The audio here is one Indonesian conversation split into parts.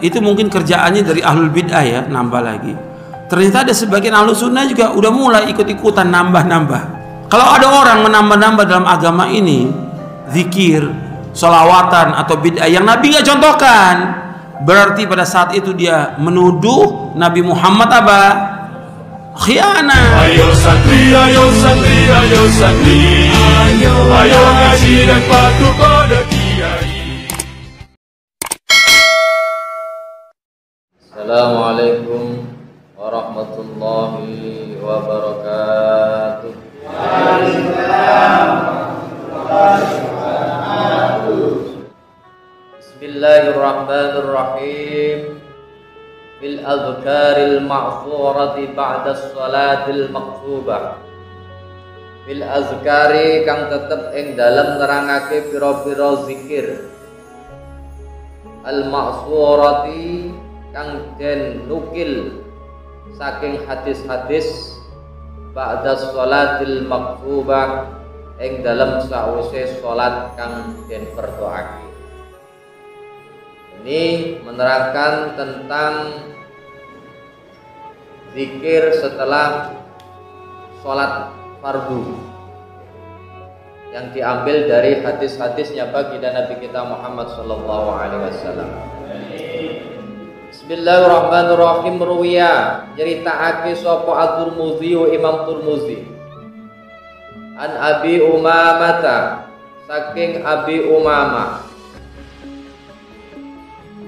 itu mungkin kerjaannya dari ahlul bid'ah ya, nambah lagi. Ternyata ada sebagian ahlus sunnah juga udah mulai ikut-ikutan nambah-nambah. Kalau ada orang menambah-nambah dalam agama ini, zikir, sholawatan atau bid'ah yang Nabi nggak contohkan, berarti pada saat itu dia menuduh Nabi Muhammad apa? Khianat. Ayo santri, ayo santri, ayo santri, ayo ngaji dan patuh pada kiai. Assalamualaikum warahmatullahi wabarakatuh. Bismillahirrahmanirrahim. Bil azkaril ma'thurati ba'da sholatil maktubah. Bil azkari kang tetep ing dalem nerangake pira-pira zikir. Al ma'thurati kang den nukil saking hadis-hadis ba'da sholatil maktubah ing dalem sawise salat kang den fardhoake. Ini menerangkan tentang zikir setelah sholat fardu yang diambil dari hadis-hadisnya baginda Nabi kita Muhammad sallallahu alaihi wasallam. Bismillahirrahmanirrahim. Ruwiya nyeritakake sapa At-Tirmidzi Imam Tirmidzi an Abi Umamah saking Abi Umamah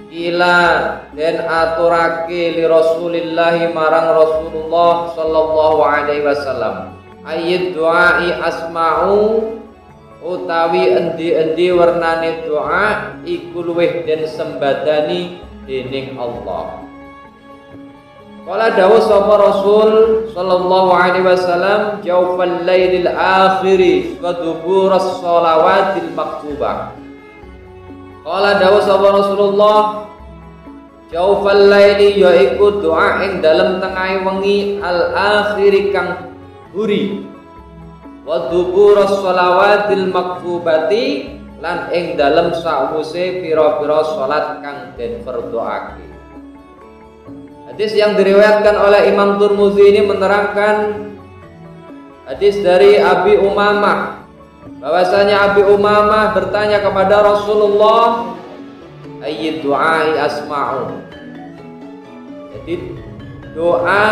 ila den aturake li Rasulillahi marang Rasulullah sallallahu alaihi wasallam ayat du'ai asma'u utawi endi-endi wernane doa iku luweh den sembadani dening Allah. Kala dawuh sapa Rasul sallallahu alaihi wasallam jaufal lailil akhiri wa duburas shalawatil maktubah. Kala dawuh sapa Rasulullah jaufal laili yaiku doa ing dalem tengahe wengi al akhiri kang buri wa duburas shalawatil maktubati lan ing dalem sawuse pira-pira salat kang den fardhoake. Hadis yang diriwayatkan oleh Imam Tirmidzi ini menerangkan hadis dari Abi Umamah bahwasanya Abi Umamah bertanya kepada Rasulullah ayyid du'ai asma'u. Jadi doa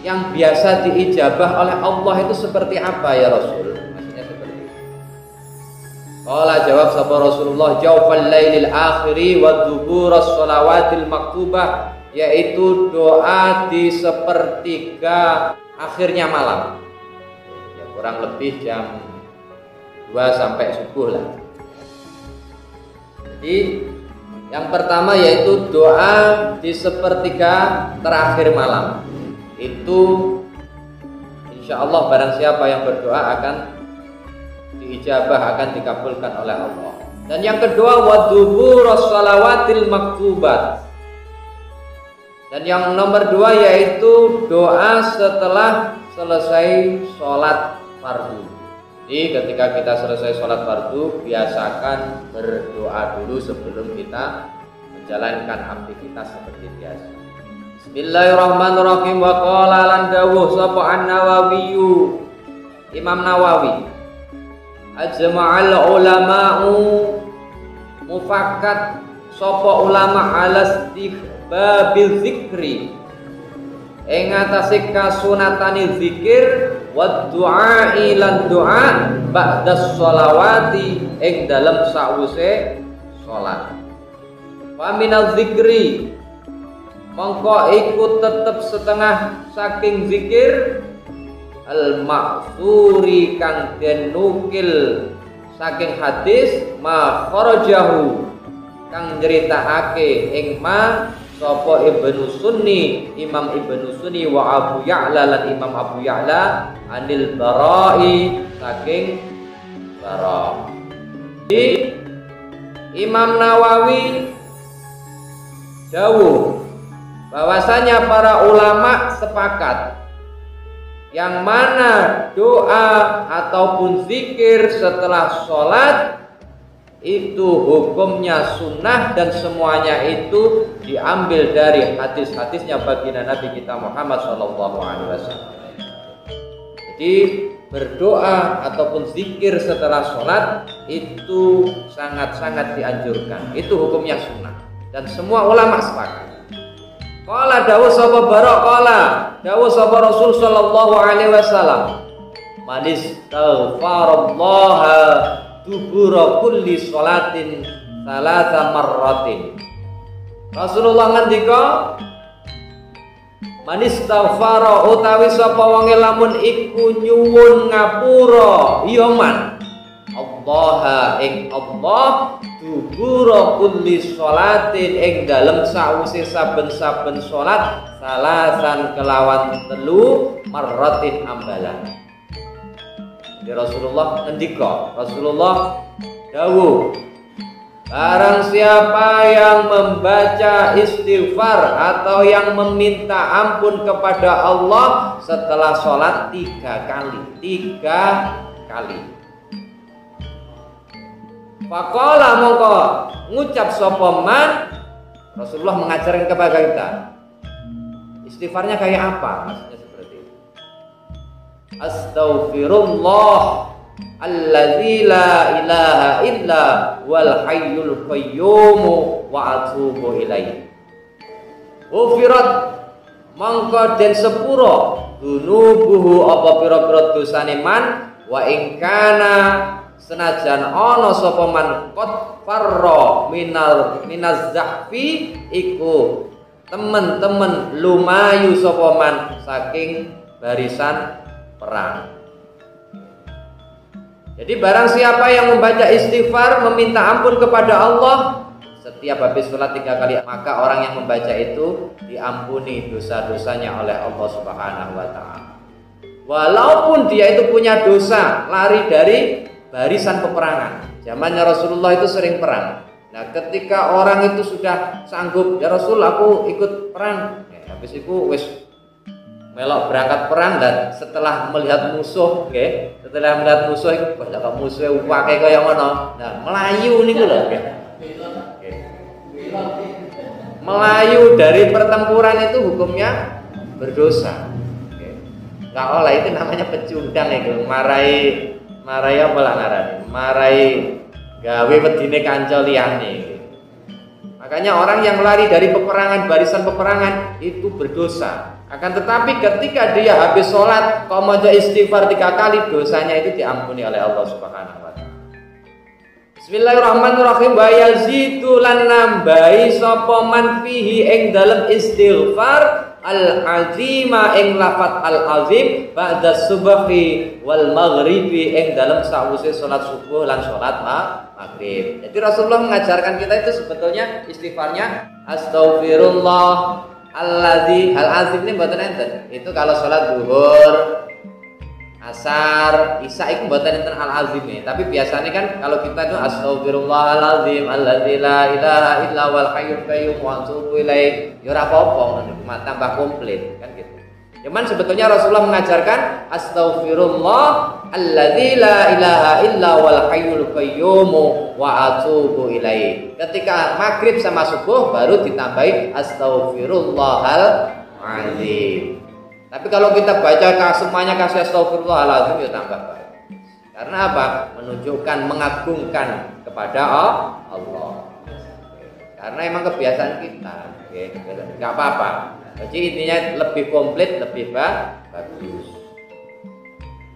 yang biasa diijabah oleh Allah itu seperti apa ya Rasul? Maksudnya seperti itu. Qala jawab sapa Rasulullah jaufal lailil akhiri wa duburas shalawatil maktubah, yaitu doa di sepertiga akhirnya malam. Ya, kurang lebih jam 2 sampai subuh lah. Jadi yang pertama yaitu doa di sepertiga terakhir malam. Itu insya Allah barang siapa yang berdoa akan diijabah, akan dikabulkan oleh Allah. Dan yang kedua waduburas shalawatil maktubat. Dan yang nomor 2 yaitu doa setelah selesai sholat fardu. Jadi ketika kita selesai sholat fardu, biasakan berdoa dulu sebelum kita menjalankan aktivitas seperti biasa. Bismillahirrahmanirrahim. Wa qala lan dawuh sapa An-Nawawi, Imam Nawawi, ajma'al ulama'u mufakat sapa ulama ala istihbabil zikri ing atase kasunatane zikir wa du'a lan doa ba'da sholawati ing dalem sawise salat. Wa minal zikri mongko iku tetep setengah saking zikir al ma'thuri kang den nukil saking hadis ma kharajahu kang nyritakake ing ma sapa Ibnu Sunni, Imam Ibnu Sunni wa Abu Ya'la lan Imam Abu Ya'la anil Bara'i saking Bara'. Di Imam Nawawi dawuh bahwasanya para ulama sepakat yang mana doa ataupun zikir setelah sholat itu hukumnya sunnah dan semuanya itu diambil dari hadis-hadisnya baginda Nabi kita Muhammad SAW. Jadi berdoa ataupun zikir setelah sholat itu sangat-sangat dianjurkan. Itu hukumnya sunnah dan semua ulama sepakat. Qala dawuh sapa Barok qala dawuh sapa Rasul sallallahu alaihi wasallam, man istaghfarallaha dubura kulli sholatin salasa marratin. Rasulullah ngendika, man istaghfara utawi sapa wong lamun iku nyuwun ngapura ya man Allah ing Allah dubura kulli sholatin ing dalem sawise saben-saben salat salasan kelawan telu marratin ambalan. Jadi Rasulullah ngendika, Rasulullah dawuh, barang siapa yang membaca istighfar atau yang meminta ampun kepada Allah setelah sholat 3 kali. Faqala mongko ngucap sapa man, Rasulullah mengajarkan kepada kita. Istighfarnya kayak apa? Maksudnya seperti itu. Astaghfirullah alladzi la ilaha illa wal hayyul qayyum wa atubu ilaihi. Ufirat mangka den sepuro dunubuhu apa pira-pira dosane man wa ing kana senajan ana sapa man qad farra minaz zahfi iku temen-temen lumayu sapa man saking barisan perang. Jadi barang siapa yang membaca istighfar meminta ampun kepada Allah setiap habis sholat 3 kali, maka orang yang membaca itu diampuni dosa-dosanya oleh Allah Subhanahu wa taala. Walaupun dia itu punya dosa lari dari barisan peperangan. Zamannya Rasulullah itu sering perang. Nah, ketika orang itu sudah sanggup, ya Rasul aku ikut perang. Habis itu wis melok berangkat perang dan setelah melihat musuh, setelah melihat musuh itu kok musuhe akeh kaya ngono. Nah, melayu niku lho, melayu dari pertempuran itu hukumnya berdosa. Enggak oleh, itu namanya pecundang itu, marai apa lah ngarane? Marai gawe wedine kanca liyane. Makanya orang yang lari dari peperangan, barisan peperangan itu berdosa. Akan tetapi ketika dia habis sholat kok maca istighfar 3 kali, dosanya itu diampuni oleh Allah Subhanahu wa taala. Bismillahirrahmanirrahim. Wa yazidu lan nambahi sapa man fihi ing dalem istighfar al-azima ing lafat al-azim ba'da subhi wal maghribi ing dalem sawise salat subuh lan salat maghrib. Jadi Rasulullah mengajarkan kita itu sebetulnya istighfarnya astaghfirullah alladzi al-azim ini mboten enten. Itu kalau salat zuhur, asar, isya itu mboten enten al-azim ya. Tapi biasanya kan kalau kita itu astaghfirullahalazim alladzi la ilaha illa wal hayyul qayyum wa atubu ilaihi. Ya ora apa-apa, tambah komplit kan gitu. Cuman sebetulnya Rasulullah mengajarkan astaghfirullah alladzi la ilaha illa wal hayyul qayyum wa atubu ilaihi. Ketika maghrib sama subuh baru ditambahi astaghfirullahal azim. Tapi kalau kita baca semuanya kasih astaghfirullahalazim ya tambah baik. Karena apa? Menunjukkan mengagungkan kepada Allah. Karena emang kebiasaan kita, nggak apa-apa. Jadi intinya lebih komplit, lebih bagus.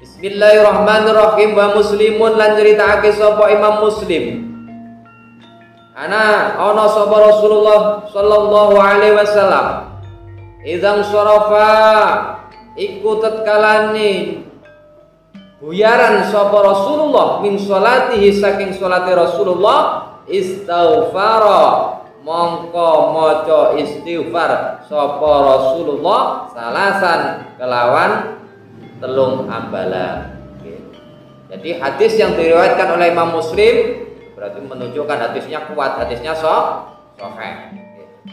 Bismillahirrahmanirrahim. Wa muslimun lan nyritakake sapa Imam Muslim. Ana Rasulullah sallallahu alaihi wasallam idzang syarafa iku tatkalane buyaran sapa Rasulullah min sholatihi saking salate Rasulullah istighfara mongko maca istighfar sapa Rasulullah salasan kelawan telung ambalan. Jadi hadis yang diriwayatkan oleh Imam Muslim berarti menunjukkan hadisnya kuat, hadisnya sahih.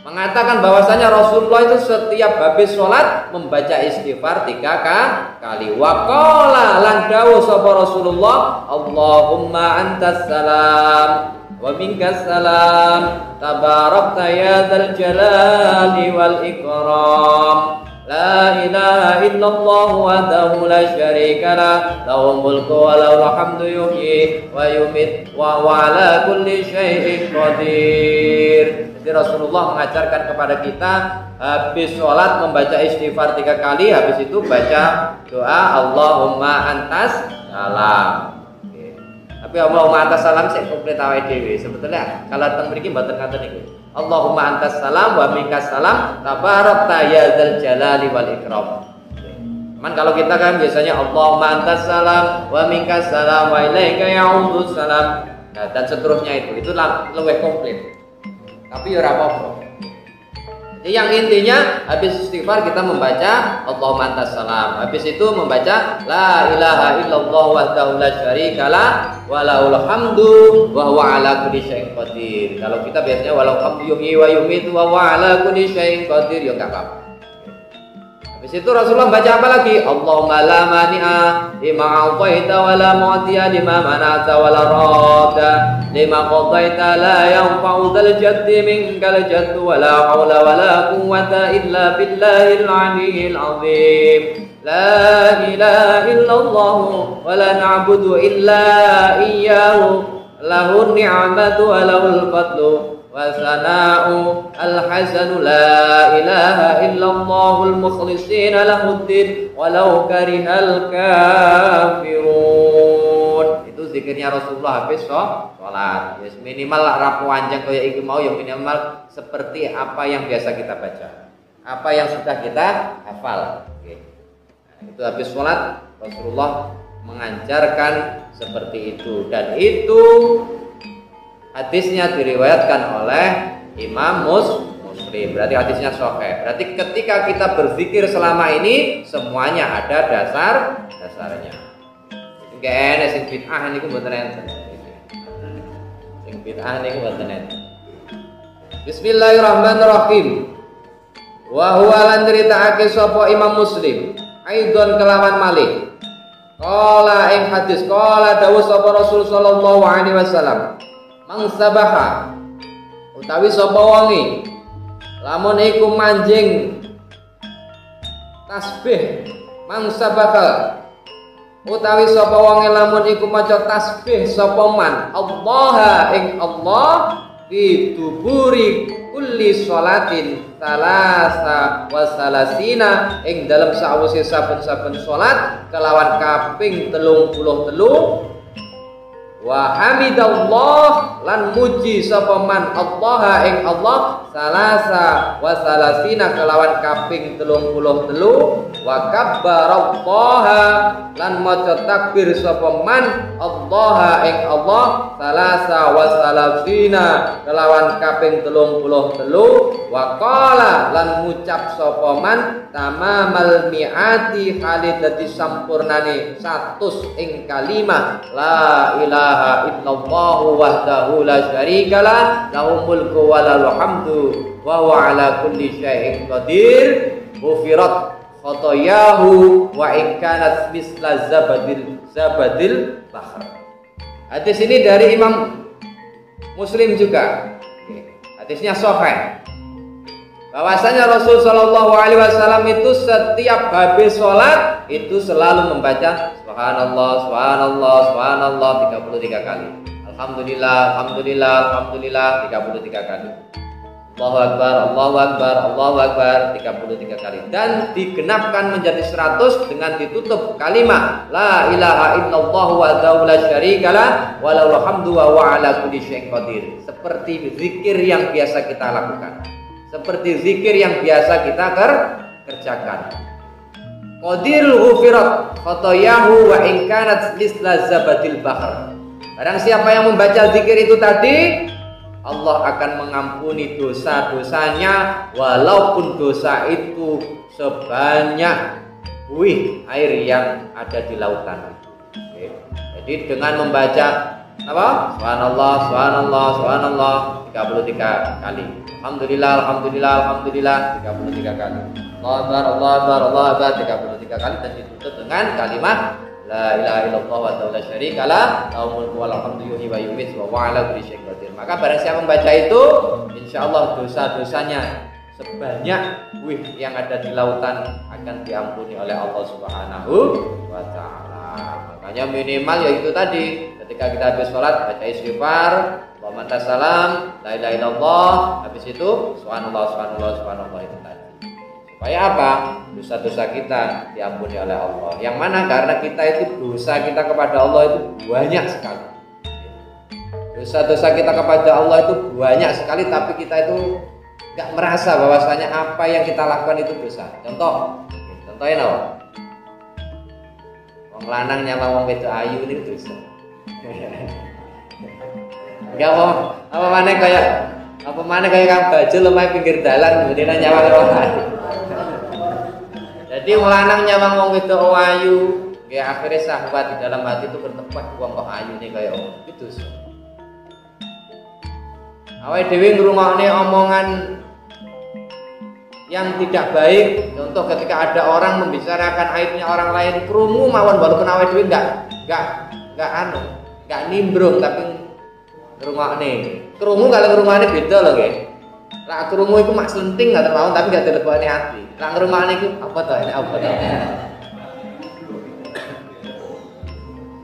Mengatakan bahwasanya Rasulullah itu setiap habis sholat membaca istighfar 3 kali. Wa qala lan dawuh sapa Rasulullah, Allahumma antas salam wa minkas salam tabarakta ya dzal jalali wal ikram. La ilaha illallah wahdahu la syarika lah, lahul mulku wa lahul hamdu yuhyi wa yumiit wa huwa ala kulli syai'in qadir. Jadi Rasulullah mengajarkan kepada kita habis sholat membaca istighfar 3 kali, habis itu baca doa Allahumma antas salam. Tapi Allahumma antas salam sik komplit awake dhewe. Sebetulnya kalau teng mriki mboten ngaten niku. Allahumma antas salam wa minkas salam tabarakta ya dzal jalali wal ikram. Cuman kalau kita kan biasanya Allahumma antas salam wa minkas salam wa ilaika ya'udzus salam. Nah, dan seterusnya itu lebih komplit. Tapi ya ora apa-apa. Jadi yang intinya habis istighfar kita membaca Allahumma antas salam. Habis itu membaca la ilaha illallah wahdahu la syarikalah wa lahul hamdu wa huwa ala kulli syai'in qadir. Kalau kita biasanya walau hamdu yuhyi wa yumiitu wa huwa ala kulli syai'in qadir, ya enggak apa-apa. Habis itu Rasulullah baca apa lagi? Allahumma la mani'a lima a'taita wa la mu'tiya lima mana'ta wa la radda lima qadaita la yanfa'u dzal jaddi minkal jaddu wa la haula wa la quwwata illa billahil 'aliyyil 'azim. La ilaha illallah wa la na'budu illa iyyahu lahu ni'matu wa lahul fadlu wa sana'u al-hasanu la ilaha illallahul mukhlishina lahuddin walau karihal kafirun. Itu zikirnya Rasulullah habis sholat. Yes, minimal rapu anjang kaya iki mau, yang minimal seperti apa yang biasa kita baca, apa yang sudah kita hafal. Oke. Nah, itu habis sholat Rasulullah mengajarkan seperti itu, dan itu hadisnya diriwayatkan oleh Imam Muslim. Berarti hadisnya sahih. Berarti ketika kita berzikir selama ini semuanya ada dasarnya. Enggak enak sing bid'ah niku mboten enten. Sing bid'ah niku mboten enten. Bismillahirrahmanirrahim. Wa huwa lan critakake sapa Imam Muslim aidon kelawan malih. Qala ing hadis qala dawuh sapa Rasul sallallahu alaihi wasallam, mangsabaha utawi sapa wonge lamun iku manjing tasbih, mangsabaha utawi sapa wonge lamun iku maca tasbih sapa man Allah ing Allah fi duburi kulli sholatin salasa wa salasina ing dalam sawise saben-saben salat kelawan kaping 33 wa hamidallah lan muji sapa man Allah ing Allah salasa wa salasina kelawan kaping 33 wa kabbarallaha lan maca takbir sapa man Allah ing Allah salasa wa salasina kelawan kaping 33 wa qala lan ngucap sapa man tamamal mi'ati kali dadi sampurnane 100 ing kalimah la ilaha illallah wahdahu la syarikalah lahul mulku wa lahul hamdu wa huwa ala kulli syai'in qadir ghufirat khotoyahu wa in kanat misla zabadil bahr. Hadis ini dari Imam Muslim juga. Hadisnya sahih. Bahwasanya Rasul sallallahu alaihi wasallam itu setiap habis sholat itu selalu membaca subhanallah subhanallah subhanallah 33 kali. Alhamdulillah alhamdulillah alhamdulillah 33 kali. Allahu akbar Allahu akbar Allahu akbar 33 kali, dan digenapkan menjadi 100 dengan ditutup kalimat la ilaha illallah wahdahu la syarikalah wa lahul hamdu wa huwa ala kulli syai'in qadir. Seperti zikir yang biasa kita lakukan, seperti zikir yang biasa kita kerjakan. Qadirul ghufirat khotoyahu wa in kanat misla zabadil bahr. Barang siapa yang membaca zikir itu tadi, Allah akan mengampuni dosa-dosanya walaupun dosa itu sebanyak buih air yang ada di lautan. Oke. Jadi dengan membaca apa? Subhanallah, subhanallah, subhanallah 33 kali. Alhamdulillah, alhamdulillah, alhamdulillah 33 kali. Allahu akbar, Allahu akbar, Allahu akbar 33 kali, dan ditutup dengan kalimat La ilaha illallah wa la syarikalah, lahul mulku wa lahul hamdu yuhyi wa yumiitu wa huwa 'ala kulli syai'in qadir. Maka barang siapa membaca itu, insyaallah dosa-dosanya sebanyak buih yang ada di lautan akan diampuni oleh Allah Subhanahu wa taala. Makanya minimal ya itu tadi, ketika kita habis sholat baca istighfar, Allahumma salam, la ilaha illallah, habis itu subhanallah subhanallah subhanallah itu tadi. Supaya apa? Dosa-dosa kita diampuni oleh Allah. Yang mana karena kita itu dosa kita kepada Allah itu banyak sekali. Dosa-dosa kita kepada Allah itu banyak sekali, tapi kita itu nggak merasa bahwasanya apa yang kita lakukan itu dosa. Contohnya apa? Wong lanang nyawang wong wedok ayu ini dosa. Enggak apa mana kayak kang baju lemah pinggir dalan kemudian nyawang wong ayu. Jadi wong lanang nyawang wong wedok ayu, ya akhirnya sahabat di dalam hati itu bertempat wong kok ayu nih kayak itu dosa. Awake dhewe ngrungokne omongan yang tidak baik, contoh ketika ada orang membicarakan aibnya orang lain, krungu mawon walaupun awake dhewe enggak nimbrung tapi ngrungokne. Krungu kalau ngrungokne beda lho nggih. Lah krungu iku mak slenting enggak termawon tapi enggak dilebokne ati. Lah ngrungokne iku apa to? Ini apa to?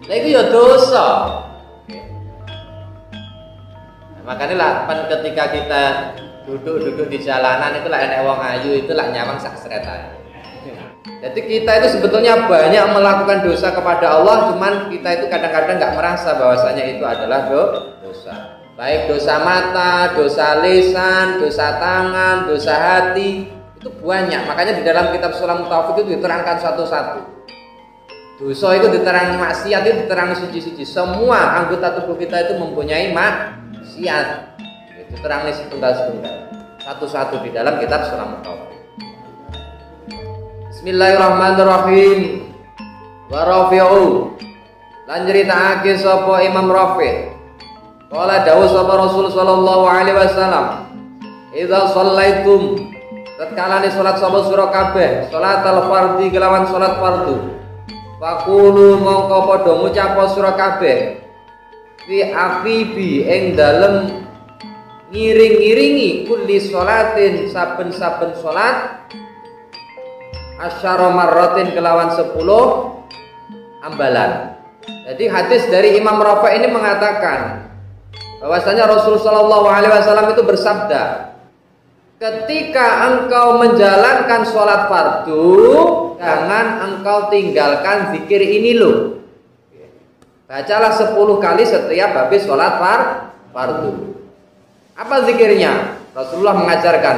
Lah iku ya dosa. Makanya lah ketika kita duduk di jalanan itu lah enek wong ayu itu lah nyawang sak sretan. Jadi kita itu sebetulnya banyak melakukan dosa kepada Allah, cuman kita itu kadang-kadang nggak merasa bahwasanya itu adalah dosa. Baik dosa mata, dosa lisan, dosa tangan, dosa hati, itu banyak. Makanya di dalam kitab Sulam Taufik itu diterangkan satu-satu. Dosa itu diterang maksiat itu diterang suci-suci. Semua anggota tubuh kita itu mempunyai maksiat. Itu terang setunggal-setunggal. Satu-satu di dalam kitab Sulam Taufik. Bismillahirrahmanirrahim. Wa rafi'u. Lan nyritakake sapa Imam Rafi'. Qala dawuh sapa Rasul sallallahu alaihi wasallam. Idza shallaitum tatkala ni salat sapa sira kabeh, salatal fardhi kelawan salat fardu. Faqulu mongko padha ngucap sira kabeh fi aqibi ing dalem ngiring-ngiringi kulli sholatin saben-saben salat asyara marratin kelawan 10 ambalan. Jadi hadis dari Imam Rafi' ini mengatakan bahwasanya Rasul sallallahu alaihi wasallam itu bersabda, ketika engkau menjalankan sholat fardu, jangan engkau tinggalkan zikir ini loh. Bacalah 10 kali setiap habis sholat fardu. Apa zikirnya? Rasulullah mengajarkan,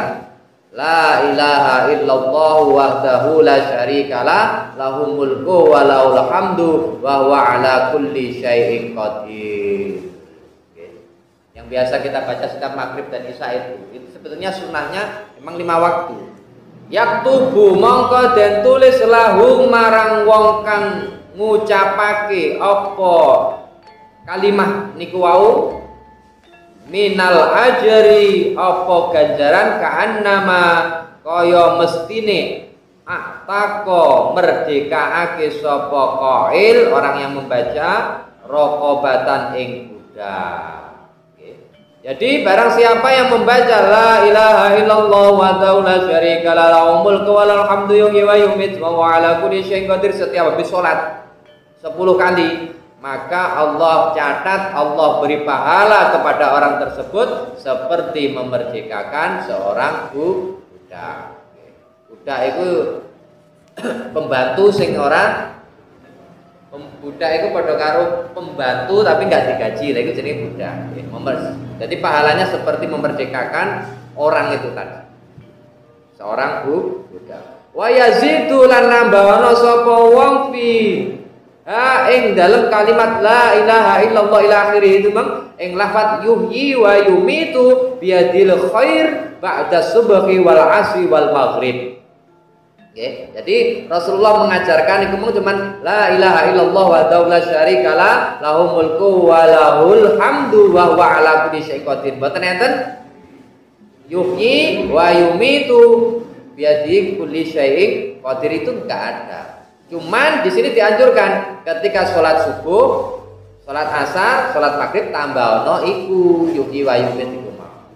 la ilaha illallah wahdahu la syarikalah, lahul mulku wa lahul hamdu wa huwa ala kulli syai'in qadir. Yang biasa kita baca setiap maghrib dan isya itu sebetulnya sunnahnya memang 5 waktu. Yaktubu mongko den tulis lahu marang wong kang ngucapake apa kalimah niku wau minal ajri apa ganjaran ka'annama kaya mestine atako merdekaake sapa qail orang yang membaca raqabatan ing budak. Jadi barang siapa yang membaca la ilaha illallah wa la syarika lah lahul mulku wa lahul hamdu yuhyi wa yumiitu wa huwa ala kulli syai'in qadir setiap habis salat 10 kali, maka Allah catat, Allah beri pahala kepada orang tersebut seperti memerdekakan seorang budak. Budak itu pembantu sing ora budak itu pada karo pembantu tapi nggak digaji, lha iku jenenge budak. Jadi pahalanya seperti memerdekakan orang itu tadi. Seorang budak. Wa yazidu lan nambahana sapa wong fi ing dalam kalimat la ilaha illallah ila akhirih itu mang ing lafaz yuhyi wa yumitu biadil khair ba'da subhi wal asri wal maghrib. Okay. Jadi Rasulullah mengajarkan itu cuman la ilaha illallah wa la syarikalah lahul mulku wa lahul hamdu wa huwa ala kulli syai'in qadir. Mboten enten yuhyi wa yumitu biadil kulli syai'in qadir itu enggak ada. Cuman di sini dianjurkan ketika sholat subuh, sholat asar, sholat maghrib tambah ono iku yuki wa yumit iku mau.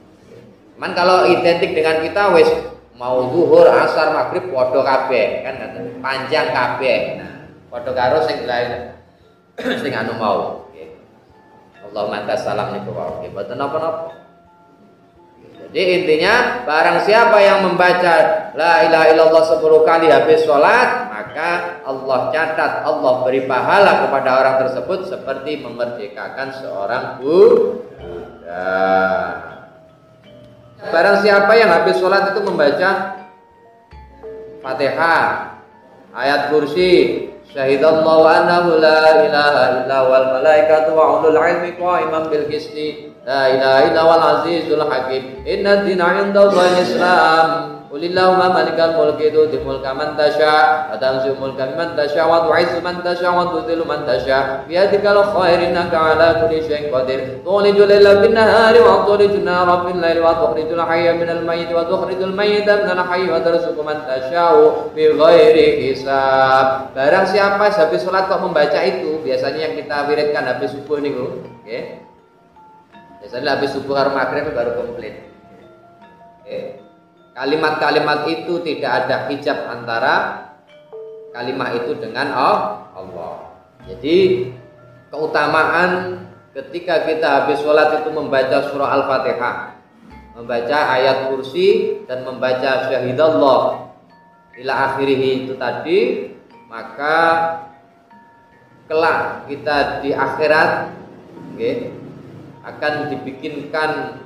Cuman kalau identik dengan kita wis mau zuhur, asar, maghrib padha kabeh kan panjang kabeh. Nah, padha karo sing lain sing anu mau. Allahumma tasalam niku wae. Mboten napa-napa. Jadi intinya barang siapa yang membaca la ilaha illallah 10 kali habis sholat, maka Allah catat, Allah beri pahala kepada orang tersebut seperti memerdekakan seorang budak. Barang siapa yang habis sholat itu membaca Fatihah, ayat kursi, syahidallahu annahu la ilaha illa wal malaikatu wa ulul ilmi qa'iman bil qisti la ilaha illa wal azizul hakim inna dina 'indallahi islam qulillahumma malikal mulki tu'til mulka man tasha wa tanzi'ul mulka mimman tasha wa tu'izzu man tasha wa tudhillu man tasha bi yadikal khairu innaka 'ala kulli syai'in qadir tulijul laila bin nahari wa tulijun nara bil laili wa tukhrijul hayya minal mayyit wa tukhrijul mayyita minal hayyi wa tarzuqu man tasha'u bi ghairi hisab. Barang siapa habis sholat kok membaca itu, biasanya yang kita wiridkan habis subuh niku, nggih. Biasanya habis subuh karo maghrib baru komplit. Nggih. Kalimat-kalimat itu tidak ada hijab antara kalimat itu dengan Allah. Jadi keutamaan ketika kita habis sholat itu membaca surah Al-Fatihah, membaca ayat kursi dan membaca syahidallah ila akhirih itu tadi, maka kelak kita di akhirat akan dibikinkan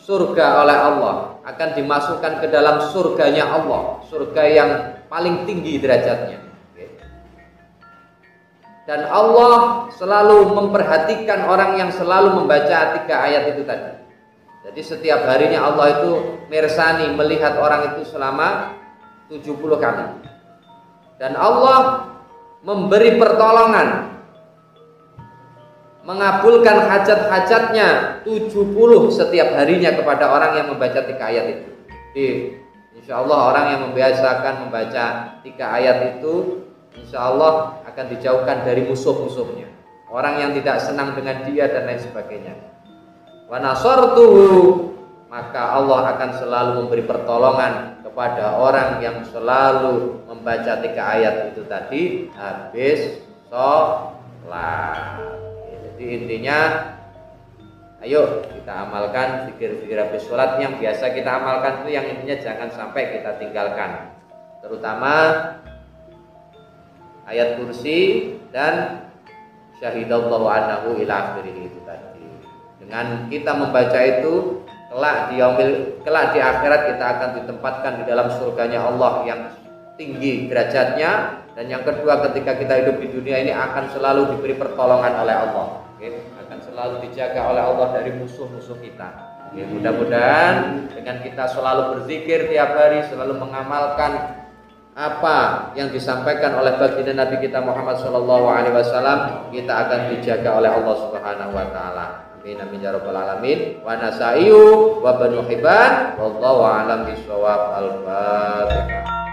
surga oleh Allah, akan dimasukkan ke dalam surganya Allah, surga yang paling tinggi derajatnya. Dan Allah selalu memperhatikan orang yang selalu membaca 3 ayat itu tadi. Jadi setiap harinya Allah itu mirsani, melihat orang itu selama 70 kali. Dan Allah memberi pertolongan, mengabulkan hajat-hajatnya 70 setiap harinya kepada orang yang membaca 3 ayat itu. Jadi insya Allah orang yang membiasakan membaca 3 ayat itu, insya Allah akan dijauhkan dari musuh-musuhnya, orang yang tidak senang dengan dia dan lain sebagainya. Wa nasartuhu, maka Allah akan selalu memberi pertolongan kepada orang yang selalu membaca 3 ayat itu tadi habis sholat. Jadi intinya, ayo kita amalkan zikir-zikir habis sholat yang biasa kita amalkan itu, yang intinya jangan sampai kita tinggalkan, terutama ayat kursi dan syahidallahu annahu ila akhirih itu tadi. Dengan kita membaca itu, kelak di akhirat kita akan ditempatkan di dalam surganya Allah yang tinggi derajatnya. Dan yang kedua, ketika kita hidup di dunia ini akan selalu diberi pertolongan oleh Allah, akan selalu dijaga oleh Allah dari musuh-musuh kita. Mudah-mudahan dengan kita selalu berzikir tiap hari, selalu mengamalkan apa yang disampaikan oleh baginda Nabi kita Muhammad SAW, kita akan dijaga oleh Allah Subhanahu wa taala. Amin amin ya rabbal alamin. Wa nasaiyu wa banu hibban wallahu a'lam bishawab. Al-Fatihah.